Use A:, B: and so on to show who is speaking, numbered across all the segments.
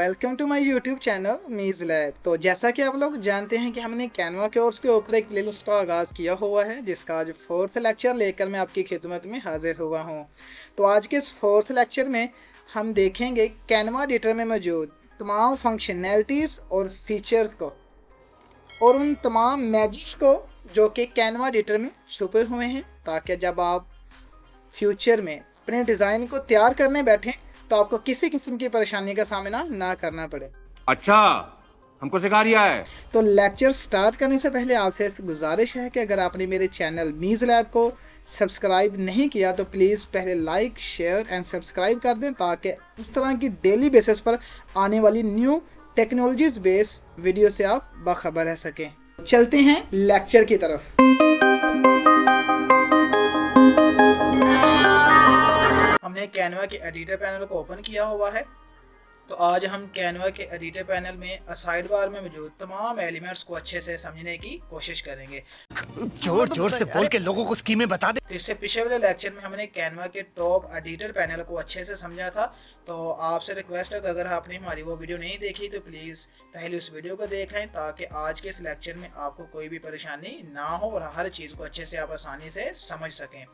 A: Welcome to my YouTube channel मीज lab. तो जैसा कि आप लोग जानते हैं कि हमने कैनवा कोर्स के ऊपर एक प्लेलिस्ट का आगाज़ किया हुआ है, जिसका आज 4th लेक्चर लेकर मैं आपकी खिदमत में हाजिर हुआ हूं। तो आज के इस 4th लेक्चर में हम देखेंगे कैनवा एडिटर में मौजूद तमाम फंक्शनैलिटीज़ और फीचर्स को और उन तमाम मैजिक्स को जो कि कैनवा एडिटर में छुपे हुए हैं, ताकि जब आप फ्यूचर में अपने डिज़ाइन को तैयार करने बैठें तो आपको किसी किस्म की परेशानी का सामना ना करना पड़े।
B: अच्छा, हमको सिखा रिया है।
A: तो लेक्चर स्टार्ट करने से पहले आपसे गुजारिश है कि अगर आपने मेरे चैनल मीज लैब को सब्सक्राइब नहीं किया तो प्लीज़ पहले लाइक, शेयर एंड सब्सक्राइब कर दें, ताकि इस तरह की डेली बेसिस पर आने वाली न्यू टेक्नोलॉजीज बेस्ड वीडियो से आप बाखबर रह सकें। चलते हैं लेक्चर की तरफ। हमने कैनवा के एडिटर पैनल को ओपन किया हुआ है। तो आज हम कैनवा के एडिटर पैनल में साइड बार में मौजूद तमाम एलिमेंट्स को अच्छे से समझने की कोशिश करेंगे।
C: जोर जोर से बोल के लोगों को स्कीमें बता दे।
A: तो इससे पिछले वाले लेक्चर में हमने कैनवा के टॉप एडिटर पैनल को अच्छे से समझा था। तो आपसे रिक्वेस्ट है कि अगर आपने हमारी वो वीडियो नहीं देखी तो प्लीज़ पहले उस वीडियो को देखें, ताकि आज के इस लेक्चर में आपको कोई भी परेशानी ना हो और हर चीज़ को अच्छे से आप आसानी से समझ सकें।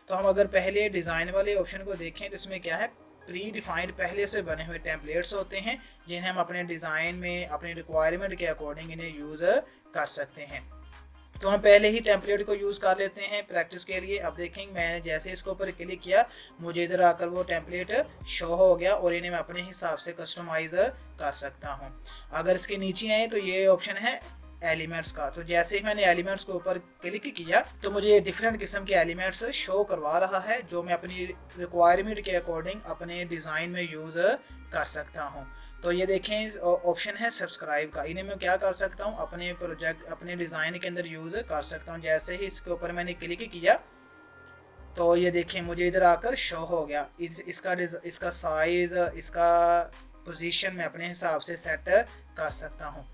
A: तो हम अगर पहले डिज़ाइन वाले ऑप्शन को देखें तो इसमें क्या है, प्री डिफाइंड पहले से बने हुए टेम्पलेट्स होते हैं जिन्हें हम अपने डिज़ाइन में अपनी रिक्वायरमेंट के अकॉर्डिंग इन्हें यूज़ कर सकते हैं। तो हम पहले ही टेम्पलेट को यूज़ कर लेते हैं प्रैक्टिस के लिए। अब देखेंगे मैंने जैसे इसके ऊपर क्लिक किया, मुझे इधर आकर वो टेम्पलेट शो हो गया और इन्हें मैं अपने हिसाब से कस्टमाइज कर सकता हूँ। अगर इसके नीचे आए तो ये ऑप्शन है एलिमेंट्स का। तो जैसे ही मैंने एलिमेंट्स के ऊपर क्लिक किया तो मुझे डिफरेंट किस्म के एलिमेंट्स शो करवा रहा है, जो मैं अपनी रिक्वायरमेंट के अकॉर्डिंग अपने डिज़ाइन में यूज़ कर सकता हूँ। तो ये देखें ऑप्शन है सब्सक्राइब का, इन्हें मैं क्या कर सकता हूँ, अपने प्रोजेक्ट अपने डिज़ाइन के अंदर यूज़ कर सकता हूँ। जैसे ही इसके ऊपर मैंने क्लिक किया तो ये देखें मुझे इधर आकर शो हो गया। इसका साइज़, इसका पोजीशन मैं अपने हिसाब से सेट कर सकता हूँ।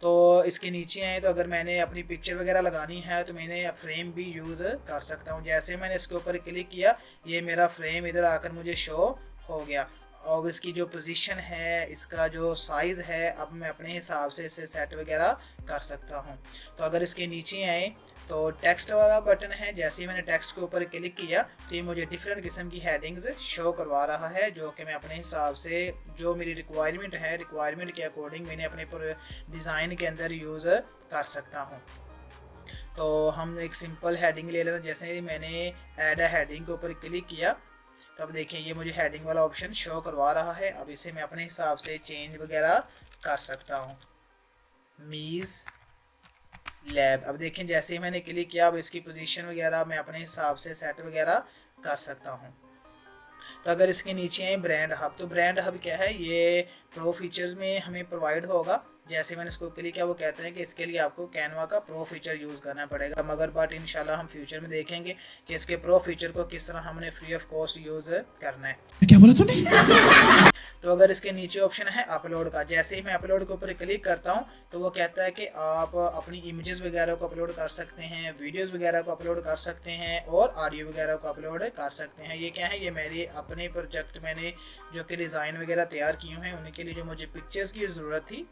A: तो इसके नीचे आए तो अगर मैंने अपनी पिक्चर वगैरह लगानी है तो मैंने फ्रेम भी यूज़ कर सकता हूँ। जैसे मैंने इसके ऊपर क्लिक किया, ये मेरा फ्रेम इधर आकर मुझे शो हो गया और इसकी जो पोजीशन है, इसका जो साइज़ है, अब मैं अपने हिसाब से इसे सेट वगैरह कर सकता हूँ। तो अगर इसके नीचे आए तो टेक्स्ट वाला बटन है, जैसे ही मैंने टेक्स्ट के ऊपर क्लिक किया तो ये मुझे डिफरेंट किस्म की हेडिंग्स शो करवा रहा है, जो कि मैं अपने हिसाब से जो मेरी रिक्वायरमेंट है, रिक्वायरमेंट के अकॉर्डिंग मैंने अपने डिज़ाइन के अंदर यूज़ कर सकता हूँ। तो हम एक सिंपल हेडिंग ले लेते हैं। जैसे ही मैंने ऐड हेडिंग के ऊपर क्लिक किया तो अब देखिए ये मुझे हेडिंग वाला ऑप्शन शो करवा रहा है। अब इसे मैं अपने हिसाब से चेंज वगैरह कर सकता हूँ, मीज़ लैब। अब देखें जैसे ही मैंने क्लिक किया, अब इसकी पोजीशन वगैरह मैं अपने हिसाब से सेट वगैरह कर सकता हूँ। तो अगर इसके नीचे है ब्रांड हब, तो ब्रांड हब क्या है, ये प्रो फीचर्स में हमें प्रोवाइड होगा। जैसे मैंने इसको क्लिक किया वो कहते हैं कि इसके लिए आपको कैनवा का प्रो फीचर यूज़ करना पड़ेगा, मगर बट इंशाल्लाह हम फ्यूचर में देखेंगे कि इसके प्रो फीचर को किस तरह हमने फ्री ऑफ कॉस्ट यूज़ करना है।
C: क्या बोला तूने?
A: तो अगर इसके नीचे ऑप्शन है अपलोड का, जैसे ही मैं अपलोड के ऊपर क्लिक करता हूँ तो वो कहता है कि आप अपनी इमेजेस वगैरह को अपलोड कर सकते हैं, वीडियोस वगैरह को अपलोड कर सकते हैं और ऑडियो वगैरह को अपलोड कर सकते हैं। ये क्या है, ये मेरे अपने प्रोजेक्ट मैंने जो कि डिज़ाइन वगैरह तैयार किए हैं उनके लिए जो मुझे पिक्चर्स की ज़रूरत थी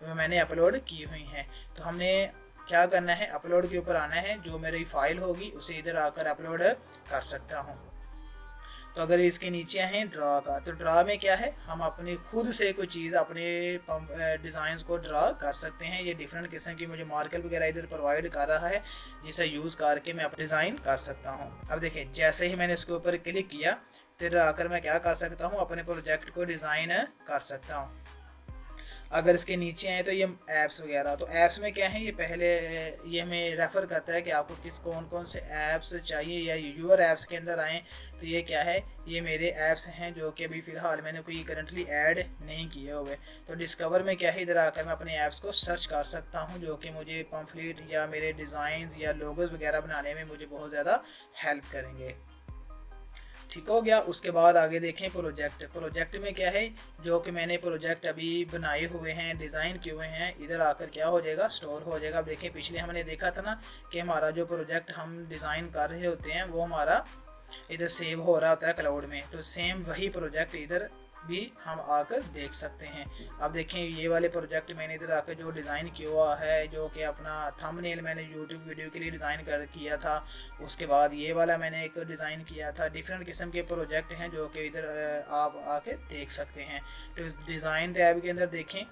A: वो मैंने अपलोड की हुई हैं। तो हमने क्या करना है, अपलोड के ऊपर आना है, जो मेरी फाइल होगी उसे इधर आकर अपलोड कर सकता हूँ। तो अगर इसके नीचे हैं ड्रा का, तो ड्रा में क्या है, हम अपनी खुद से कोई चीज़ अपने डिज़ाइंस को ड्रा कर सकते हैं। ये डिफरेंट किस्म की मुझे मार्कर वगैरह इधर प्रोवाइड कर रहा है, जिसे यूज़ करके मैं अपना डिज़ाइन कर सकता हूँ। अब देखिए जैसे ही मैंने इसके ऊपर क्लिक किया फिर आकर मैं क्या कर सकता हूँ, अपने प्रोजेक्ट को डिज़ाइन कर सकता हूँ। अगर इसके नीचे आए तो ये ऐप्स वगैरह, तो ऐप्स में क्या है, ये पहले ये हमें रेफ़र करता है कि आपको कौन कौन से ऐप्स चाहिए, या यूर ऐप्स के अंदर आएँ तो ये क्या है, ये मेरे ऐप्स हैं जो कि अभी फ़िलहाल मैंने कोई करंटली ऐड नहीं किए हुए। तो डिस्कवर में क्या है, इधर आकर मैं अपने ऐप्स को सर्च कर सकता हूँ, जो कि मुझे पम्फलेट या मेरे डिज़ाइंस या लोगोज़ वगैरह बनाने में मुझे बहुत ज़्यादा हेल्प करेंगे। ठीक हो गया। उसके बाद आगे देखें प्रोजेक्ट में क्या है, जो कि मैंने प्रोजेक्ट अभी बनाए हुए हैं, डिज़ाइन किए हुए हैं, इधर आकर क्या हो जाएगा, स्टोर हो जाएगा। अब देखें पिछले हमने देखा था ना कि हमारा जो प्रोजेक्ट हम डिज़ाइन कर रहे होते हैं वो हमारा इधर सेव हो रहा होता है क्लाउड में, तो सेम वही प्रोजेक्ट इधर भी हम आकर देख सकते हैं। अब देखें ये वाले प्रोजेक्ट मैंने इधर आकर जो डिज़ाइन किया हुआ है, जो कि अपना थंबनेल मैंने यूट्यूब वीडियो के लिए डिज़ाइन किया था। उसके बाद ये वाला मैंने एक डिज़ाइन किया था। डिफरेंट किस्म के प्रोजेक्ट हैं जो कि इधर आप आके देख सकते हैं। तो इस डिज़ाइन टैब के अंदर देखें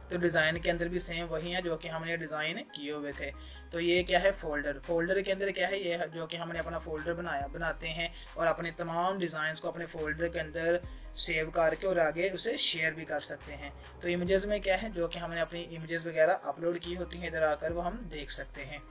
A: तो डिज़ाइन के अंदर भी सेम वही है जो कि हमने डिज़ाइन किए हुए थे। तो ये क्या है, फोल्डर के अंदर क्या है, ये है जो कि हमने अपना फोल्डर बनाते हैं और अपने तमाम डिज़ाइंस को अपने फोल्डर के अंदर सेव करके और आगे उसे शेयर भी कर सकते हैं। तो इमेजेस में क्या है, जो कि हमने अपनी इमेजेस वगैरह अपलोड की होती हैं, इधर आकर वो हम देख सकते हैं।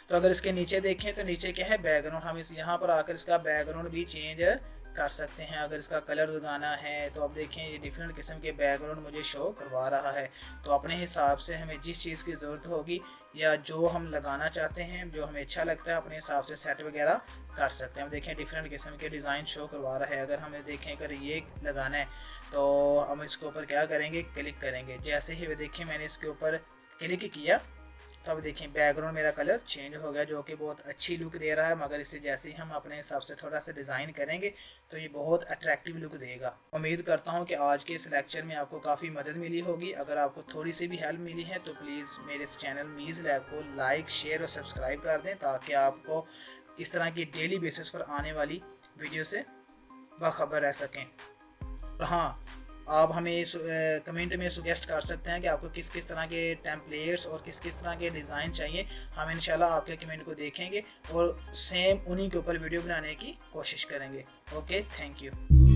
A: तो अगर इसके नीचे देखें तो नीचे क्या है, बैकग्राउंड। हम इस यहाँ पर आकर इसका बैकग्राउंड भी चेंज कर सकते हैं। अगर इसका कलर लगाना है तो अब देखें ये डिफरेंट किस्म के बैकग्राउंड मुझे शो करवा रहा है। तो अपने हिसाब से हमें जिस चीज़ की ज़रूरत होगी या जो हम लगाना चाहते हैं, जो हमें अच्छा लगता है, अपने हिसाब से सेट वगैरह कर सकते हैं। हम देखें डिफरेंट किस्म के डिज़ाइन शो करवा रहा है। अगर हमें देखें अगर ये लगाना है तो हम इसके ऊपर क्या करेंगे, क्लिक करेंगे। जैसे ही देखें मैंने इसके ऊपर क्लिक किया तो अब देखें बैकग्राउंड मेरा कलर चेंज हो गया, जो कि बहुत अच्छी लुक दे रहा है। मगर इसे जैसे ही हम अपने हिसाब से थोड़ा सा डिज़ाइन करेंगे तो ये बहुत अट्रैक्टिव लुक देगा। उम्मीद करता हूँ कि आज के इस लेक्चर में आपको काफ़ी मदद मिली होगी। अगर आपको थोड़ी सी भी हेल्प मिली है तो प्लीज़ मेरे इस चैनल मीज़ लैब को लाइक, शेयर और सब्सक्राइब कर दें, ताकि आपको इस तरह की डेली बेसिस पर आने वाली वीडियो से बाखबर रह सकें। और हाँ, आप हमें कमेंट में सुजेस्ट कर सकते हैं कि आपको किस किस तरह के टेम्पलेट्स और किस किस तरह के डिज़ाइन चाहिए। हम इंशाल्लाह आपके कमेंट को देखेंगे और सेम उन्हीं के ऊपर वीडियो बनाने की कोशिश करेंगे। Okay, thank you.